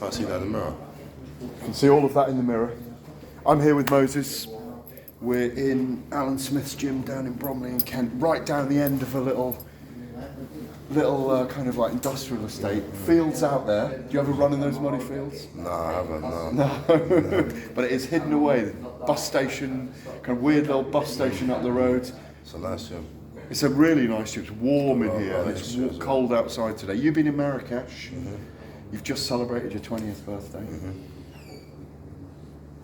Can't see that in the mirror. You can see all of that in the mirror. I'm here with Moses. We're in Alan Smith's gym down in Bromley in Kent, right down the end of a little kind of like industrial estate. Fields out there. Do you ever run in those muddy fields? No, I haven't, no. No. But it is hidden away. Bus station, kind of weird little bus station up the road. It's a nice gym. It's a really nice gym. It's warm in here and nice it's cold outside today. You've been in Marrakesh. You've just celebrated your 20th birthday.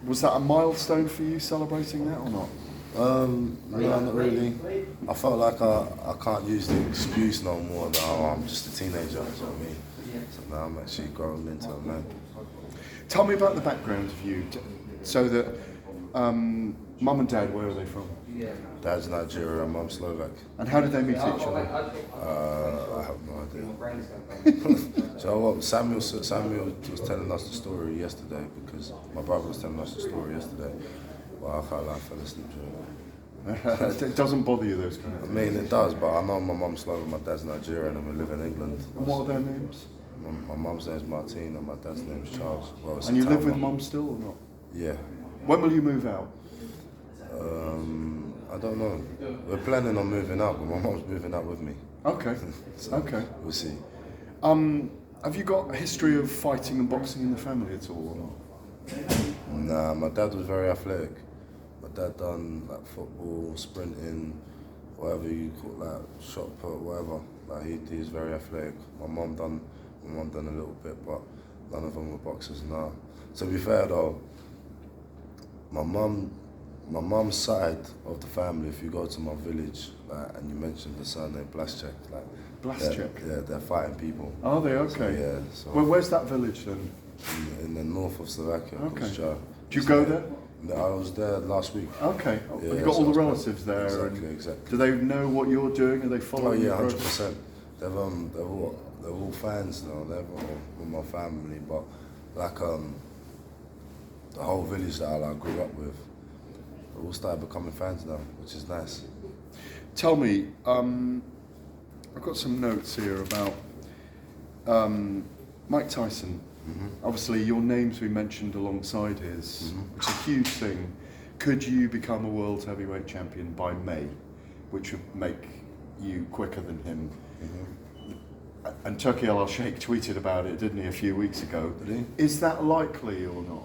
Was that a milestone for you, celebrating that or not? No, not really. I felt like I can't use the excuse no more that I'm just a teenager, you know what I mean? So now I'm actually growing into a man. Tell me about the background of you, so that mum and dad, where are they from? Dad's Nigerian, mum's Slovak. And how did they meet each other? I have no idea. So what, Samuel was telling us the story yesterday because my brother was telling us the story yesterday. Well, I felt like I fell asleep during it. It doesn't bother you, those kind of I things? mean, it does, but I know my mum's Slovak, my dad's Nigerian, and we live in England. And what are their names? My mum's name is Martine, and my dad's name is Charles. Well, it's And you live with Itauma. mum still or not? Yeah. When will you move out? I don't know. We're planning on moving out, but my mum's moving out with me. Okay. So Okay. we'll see. Have you got a history of fighting and boxing in the family at all or not? Nah, my dad was very athletic. My dad done like football, sprinting, whatever you call like shot put, whatever. Like he's very athletic. My mum done a little bit, but none of them were boxers. Nah. To be fair though, my mum's side of the family, if you go to my village, like, and you mention the surname Blaschek, like Blaschek? they're fighting people. Are they? Okay. So, yeah. So Where's that village then? in the north of Slovakia. Okay. Called Jar. Do you go there? I was there last week. Okay. Yeah, Have you got so all the I was relatives there. there? Exactly, and exactly. Do they know what you're doing? Are they Oh following yeah, you? 100%. They're all fans now. They're all with my family, but like the whole village that I like grew up with, they all started becoming fans now, which is nice. Tell me, I've got some notes here about Mike Tyson. Obviously, your name's been mentioned alongside his, which is a huge thing. Could you become a world heavyweight champion by May, which would make you quicker than him? And Turki Al-Sheikh tweeted about it, didn't he, a few weeks ago? Did he? Is that likely or not?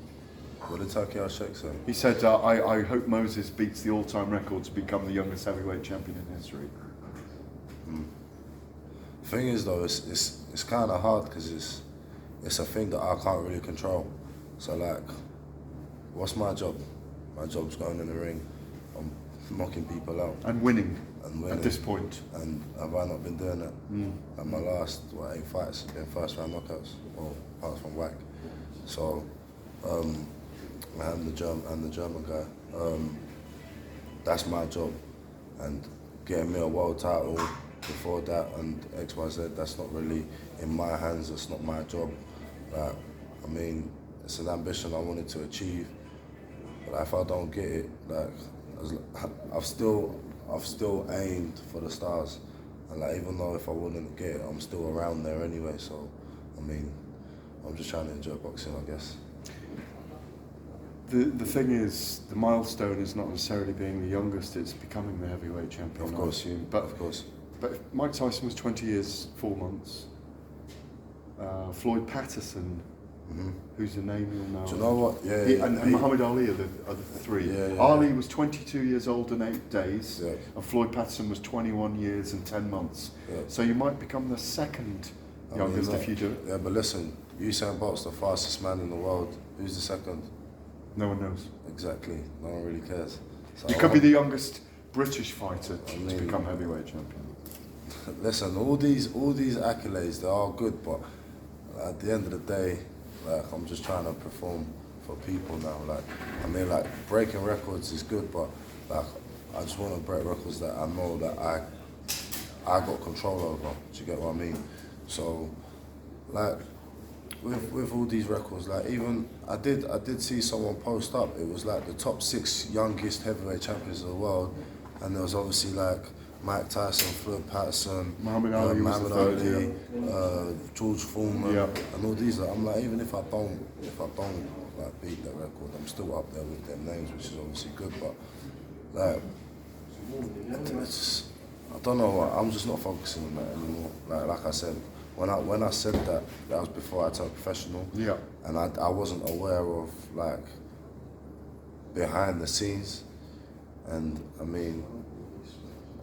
What did Turki Al-Sheikh say? He said, I hope Moses beats the all-time record to become the youngest heavyweight champion in history. The thing is though, it's kind of hard because it's a thing that I can't really control. So like, what's my job? My job's going in the ring, I'm knocking people out. And winning, And winning. at this point. And have I not been doing that? And my last 8 fights have been first round knockouts, well, apart from whack. So, and the German guy. That's my job, and getting me a world title before that and XYZ, that's not really in my hands. It's not my job. Like, I mean, it's an ambition I wanted to achieve, but if I don't get it, like, I've still aimed for the stars, and like, even though if I wouldn't get it, I'm still around there anyway. So, I mean, I'm just trying to enjoy boxing, I guess. The thing is, the milestone is not necessarily being the youngest, it's becoming the heavyweight champion, Of course, I assume. of course. But Mike Tyson was 20 years, 4 months. Floyd Patterson, who's a name you'll know. Do you know what? And Muhammad Ali are the three. Yeah, Ali was 22 years old and 8 days, Yeah. and Floyd Patterson was 21 years and 10 months. Yeah. So you might become the second youngest if you do it. Yeah, but listen, Usain Bolt's the fastest man in the world. Who's the second? No one knows. Exactly. No one really cares. So You could be the youngest British fighter to mean- become heavyweight champion. Listen, all these accolades, they are good, but at the end of the day, like, I'm just trying to perform for people now. Like, I mean, like, breaking records is good, but like, I just want to break records that I know that I got control over. Do you get what I mean? So, like, with all these records, like, even I did see someone post up. It was like the top 6 youngest heavyweight champions of the world, and there was obviously like Mike Tyson, Floyd Patterson, Muhammad Ali was the Muhammad third, Ali, George Foreman, Yeah. and all these. I'm like, even if I don't like beat that record, I'm still up there with them names, which is obviously good. But like, it's just, I don't know. I'm just not focusing on that anymore. Like I said, when I said that was before I turned professional. Yeah. And I wasn't aware of like behind the scenes, and I mean,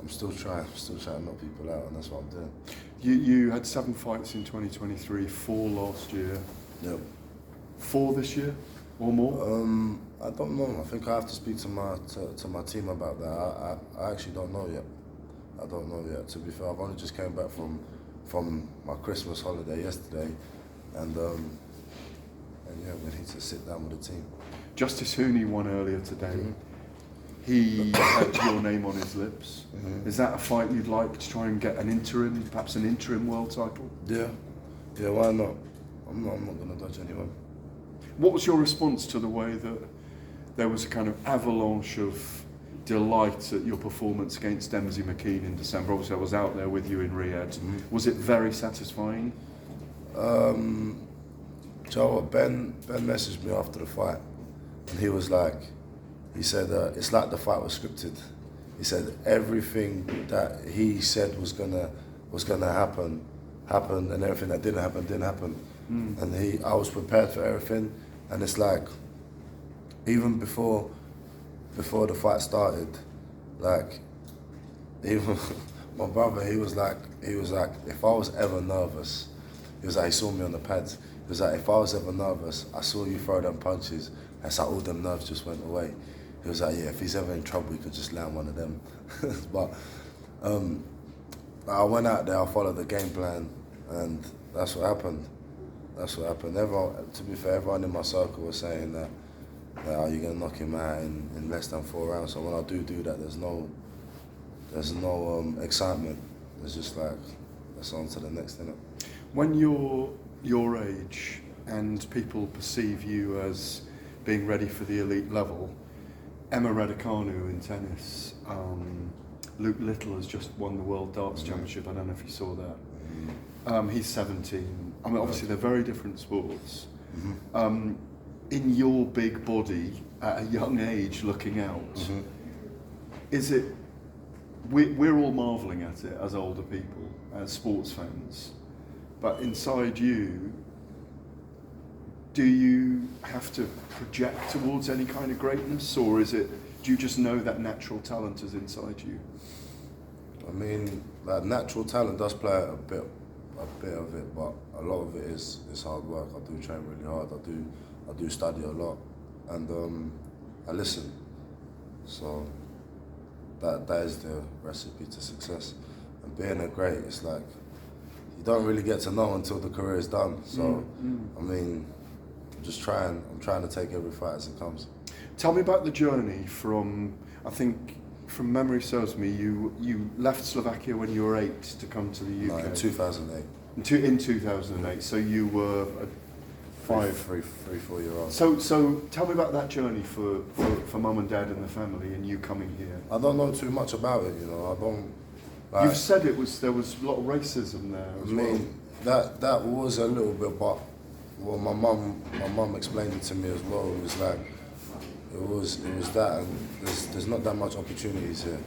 I'm still trying to knock people out, and that's what I'm doing. You had 7 fights in 2023, 4 last year. Yep. 4 this year, or more? I don't know. I think I have to speak to my team about that. I actually don't know yet. I don't know yet. To be fair, I've only just came back from my Christmas holiday yesterday, and yeah, we need to sit down with the team. Justice Hooney won earlier today. Mm-hmm. He had your name on his lips. Mm-hmm. Is that a fight you'd like to try and get perhaps an interim world title? Yeah, why not? I'm not going to dodge anyone. What was your response to the way that there was a kind of avalanche of delight at your performance against Dempsey McKean in December? Obviously, I was out there with you in Riyadh. Mm-hmm. Was it very satisfying? Joe, Ben messaged me after the fight, and he was like, he said, it's like the fight was scripted. He said everything that he said was gonna happen, happened, and everything that didn't happen. And I was prepared for everything, and it's like, even before the fight started, like, even my brother, he was like, if I was ever nervous, he was like, he saw me on the pads. He was like, if I was ever nervous, I saw you throw them punches, and so all them nerves just went away. He was like, yeah, if he's ever in trouble, he could just land one of them. But I went out there, I followed the game plan, and that's what happened. Everyone, to be fair, everyone in my circle was saying that you're going to knock him out in less than 4 rounds. So when I do that, there's no excitement. It's just like, let's on to the next thing. When you're your age and people perceive you as being ready for the elite level, Emma Raducanu in tennis, Luke Little has just won the World Darts Championship. I don't know if you saw that. He's 17. I mean, obviously they're very different sports. In your big body at a young age, looking out, is it? We're all marvelling at it as older people, as sports fans. But inside you, do you have to project towards any kind of greatness, or do you just know that natural talent is inside you? I mean, that natural talent does play a bit of it, but a lot of it is hard work. I do train really hard. I do study a lot, and I listen. So that is the recipe to success. And being a great, it's like, you don't really get to know until the career is done. So, I mean, I'm trying to take every fight as it comes. Tell me about the journey from, I think, from memory serves me, you left Slovakia when you were 8 to come to the UK. No, in 2008. In 2008, so you were a 4 year old. So tell me about that journey for mum and dad and the family and you coming here. I don't know too much about it, I don't. Like, you've said there was a lot of racism there as well. That was a little bit, but well, my mum explained it to me as well. It was like, it was that, and there's not that much opportunities here.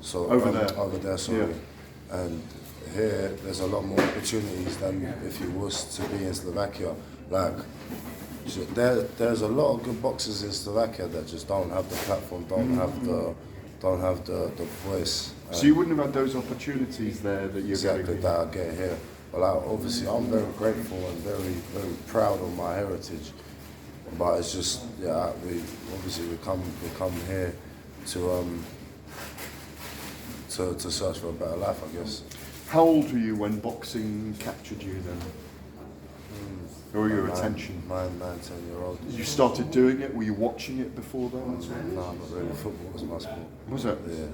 So over there, sorry. Yeah. And here there's a lot more opportunities than if you was to be in Slovakia. Like, so there's a lot of good boxers in Slovakia that just don't have the platform, don't have the voice. So you wouldn't have had those opportunities there that you're exactly getting. That I get here. But like, obviously, I'm very grateful and very, very proud of my heritage. But it's just, we come here to search for a better life, I guess. How old were you when boxing captured you then? Or your attention? 9, 10 year old. You started doing it? Were you watching it before that? No, not really. Football was my sport. Was it? Yeah.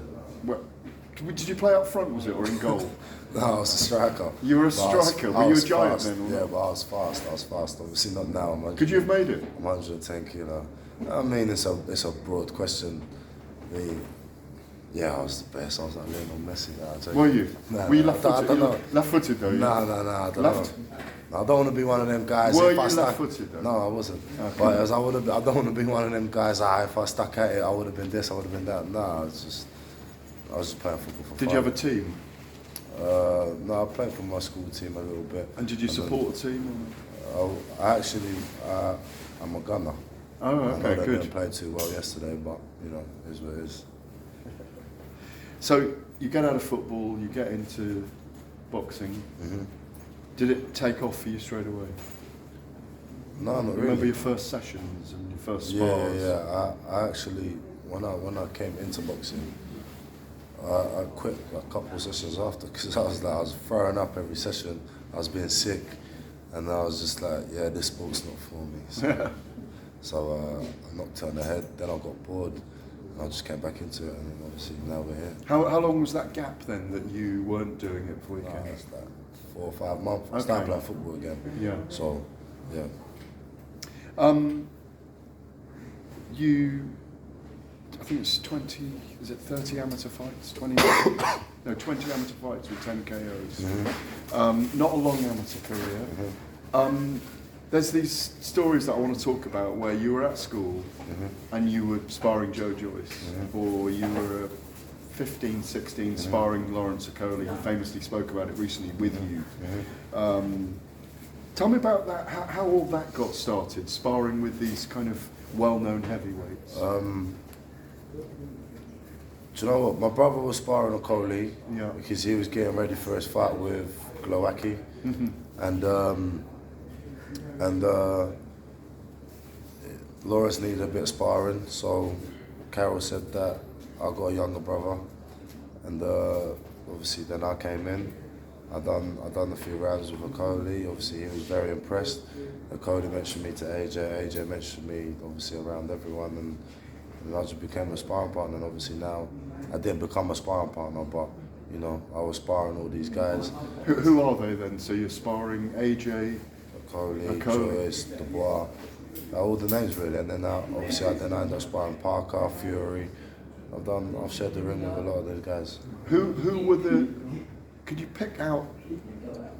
Well, did you play up front, was it, or in goal? No, I was a striker. You were a striker? Were you a giant then? Yeah, but I was fast. Obviously not now. Could you have made it? I'm 110 kilo. I mean, it's a broad question. I mean, Yeah, I was the best. I was like Lionel Messi. I'll tell Were you? Nah, Were you nah, left-footed? I don't know. Left-footed though. Nah, I don't Left? know. I don't want to be one of them guys. Were if you I stuck, left-footed though? No, I wasn't. Okay. But as I don't want to be one of them guys. If I stuck at it, I would have been this. I would have been that. Nah, I was just playing football for fun. Did you have a team? No, I played for my school team a little bit. And did you support a team? I'm a gunner. Oh, I know okay, they good. didn't play too well yesterday, but you know, it is what it is. So you get out of football, you get into boxing. Mm-hmm. Did it take off for you straight away? No, not really. Remember your first sessions and your first spars? Yeah. I actually, when I came into boxing, I quit a couple of sessions after because I was throwing up every session. I was being sick, and I was just like, yeah, this sport's not for me. So I knocked it on the head. Then I got bored, and I just came back into it, and then obviously now we're here. How long was that gap then that you weren't doing it for weekends? It's like 4 or 5 months. I Okay. started playing football again. Yeah. So, yeah. I think it's 20, is it 30 amateur fights? 20 amateur fights with 10 KOs. Mm-hmm. Not a long amateur career. Mm-hmm. There's these stories that I want to talk about where you were at school and you were sparring Joe Joyce, or you were 15, 16 sparring Lawrence Okoli, who famously spoke about it recently with you. Tell me about that, how all that got started, sparring with these kind of well-known heavyweights. Do you know what? My brother was sparring Okoli Yeah. because he was getting ready for his fight with Glowacki, and Lawrence needed a bit of sparring, so Carol said that I got a younger brother, and obviously then I came in. I done a few rounds with Okoli. Obviously he was very impressed. Okoli mentioned me to AJ mentioned me obviously around everyone, and I just became a sparring partner. And obviously now I didn't become a sparring partner, but you know I was sparring all these guys. Who are they then? So you're sparring AJ, Okoli, Joyce, Dubois, all the names really. And then obviously I ended up sparring Parker, Fury. I've shared the ring with a lot of those guys. Who were the? Could you pick out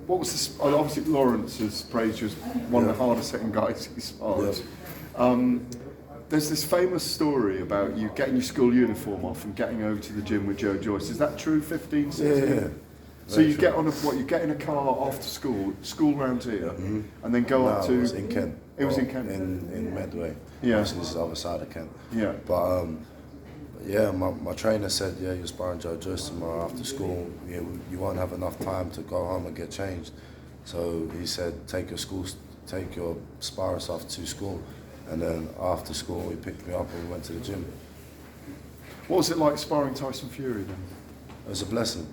what was this? Obviously Lawrence is praised as one of the hardest hitting guys he sparred. There's this famous story about you getting your school uniform off and getting over to the gym with Joe Joyce. Is that true? 15, 16? Yeah. So you get on you get in a car after school round here, and then go up to. It was in Kent. It was in Kent. In Medway. Yeah. Obviously this is the other side of Kent. Yeah. But yeah, my trainer said, yeah, you're sparring Joe Joyce tomorrow after school. You won't have enough time to go home and get changed. So he said, take your sparring stuff to school. And then after school, he picked me up and we went to the gym. What was it like sparring Tyson Fury then? It was a blessing.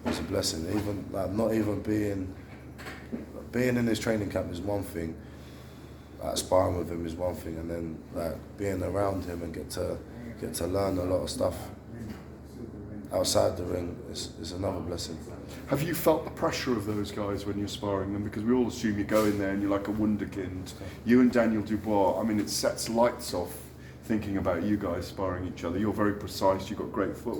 It was a blessing. Even like not even being in his training camp is one thing. Like sparring with him is one thing, and then like being around him and get to learn a lot of stuff outside the ring is another blessing. Have you felt the pressure of those guys when you're sparring them? Because we all assume you go in there and you're like a wunderkind. You and Daniel Dubois, I mean, it sets lights off thinking about you guys sparring each other. You're very precise, you've got great footwork.